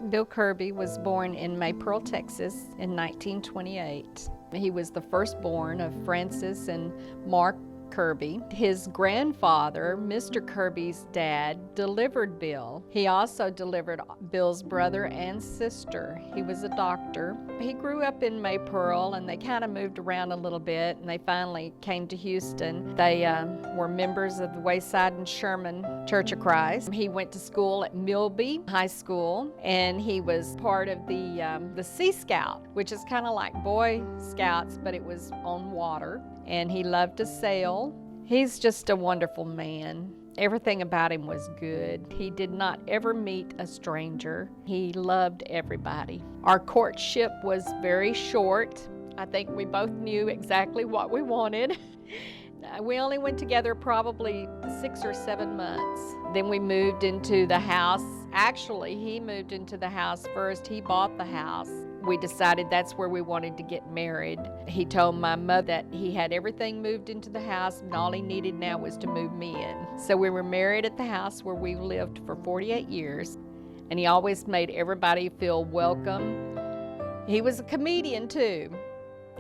Bill Curby was born in Maypearl, Texas in 1928. He was the firstborn of Francis and Mark Curby. His grandfather, Mr. Curby's dad, delivered Bill. He also delivered Bill's brother and sister. He was a doctor. He grew up in Maypearl, and they kind of moved around a little bit, and they finally came to Houston. They were members of the Wayside and Sherman Church of Christ. He went to school at Milby High School, and he was part of the Sea Scout, which is kind of like Boy Scouts, but it was on water. And he loved to sail. He's just a wonderful man. Everything about him was good. He did not ever meet a stranger. He loved everybody. Our courtship was very short. I think we both knew exactly what we wanted. We only went together probably 6 or 7 months. Then we moved into the house. Actually, he moved into the house first. He bought the house. We decided that's where we wanted to get married. He told my mother that he had everything moved into the house and all he needed now was to move me in. So we were married at the house where we lived for 48 years, and he always made everybody feel welcome. He was a comedian too,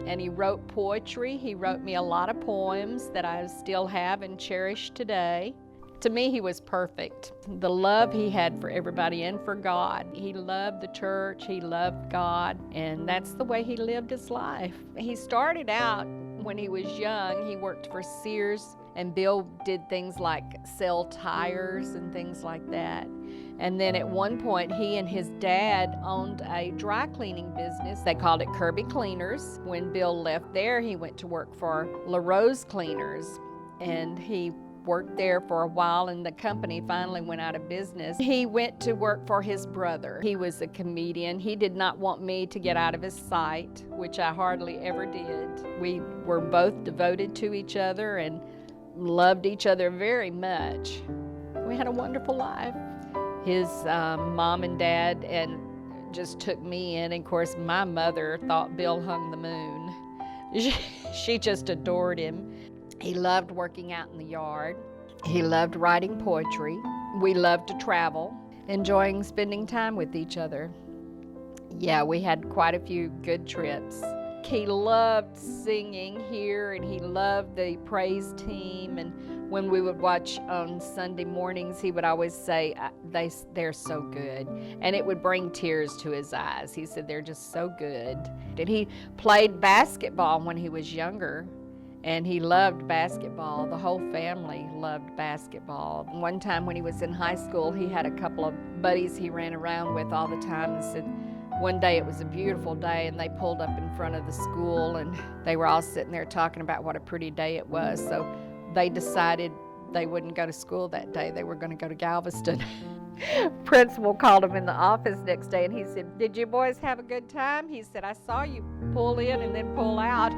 and he wrote poetry. He wrote me a lot of poems that I still have and cherish today. To me, he was perfect. The love he had for everybody and for God. He loved the church, he loved God, and that's the way he lived his life. He started out when he was young. He worked for Sears, and Bill did things like sell tires and things like that. And then at one point, he and his dad owned a dry cleaning business. They called it Kirby Cleaners. When Bill left there, he went to work for LaRose Cleaners, and he worked there for a while, and the company finally went out of business. He went to work for his brother. He was a comedian. He did not want me to get out of his sight, which I hardly ever did. We were both devoted to each other and loved each other very much. We had a wonderful life. His mom and dad and just took me in. And of course, my mother thought Bill hung the moon. She just adored him. He loved working out in the yard. He loved writing poetry. We loved to travel, enjoying spending time with each other. Yeah, we had quite a few good trips. He loved singing here, and he loved the praise team. And when we would watch on Sunday mornings, he would always say, they're so good. And it would bring tears to his eyes. He said, they're just so good. And he played basketball when he was younger. And he loved basketball. The whole family loved basketball. One time when he was in high school, he had a couple of buddies he ran around with all the time, and said one day it was a beautiful day, and they pulled up in front of the school, and they were all sitting there talking about what a pretty day it was. So they decided they wouldn't go to school that day. They were going to go to Galveston. Principal called him in the office next day, and he said, "Did you boys have a good time?" He said, "I saw you pull in and then pull out."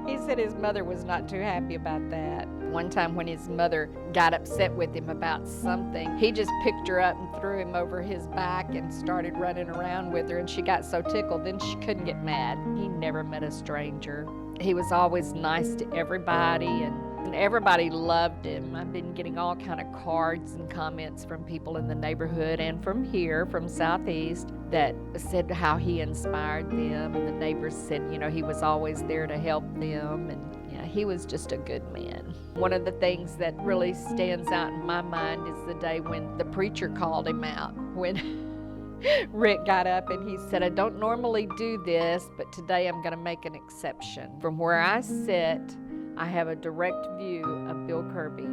He said his mother was not too happy about that. One time when his mother got upset with him about something, he just picked her up and threw him over his back and started running around with her, and she got so tickled, then she couldn't get mad. He never met a stranger. He was always nice to everybody, and everybody loved him. I've been getting all kind of cards and comments from people in the neighborhood and from here, from Southeast, that said how he inspired them, and the neighbors said, he was always there to help them, and yeah, he was just a good man. One of the things that really stands out in my mind is the day when the preacher called him out, when Rick got up and he said, "I don't normally do this, but today I'm going to make an exception. From where I sit, I have a direct view of Bill Curby."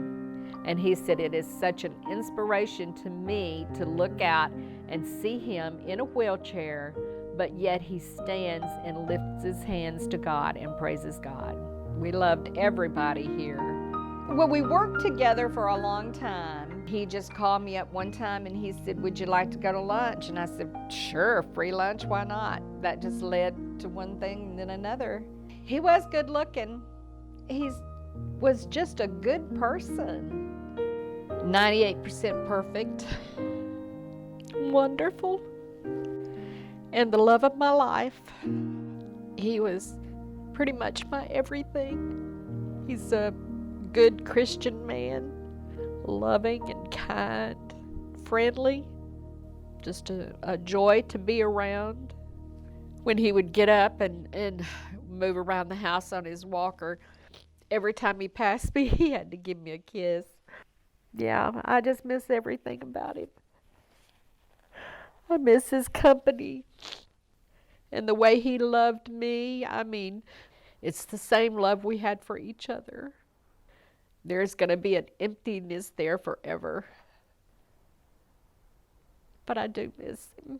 And he said, "It is such an inspiration to me to look out and see him in a wheelchair, but yet he stands and lifts his hands to God and praises God." We loved everybody here. Well, we worked together for a long time. He just called me up one time and he said, "Would you like to go to lunch?" And I said, "Sure, free lunch, why not?" That just led to one thing and then another. He was good looking. He was just a good person. 98% perfect. Wonderful. And the love of my life. He was pretty much my everything. He's a good Christian man, loving and kind, friendly. just a joy to be around. When he would get up and move around the house on his walker, every time he passed me, he had to give me a kiss. Yeah, I just miss everything about him. I miss his company and the way he loved me. I mean, it's the same love we had for each other. There's going to be an emptiness there forever. But I do miss him.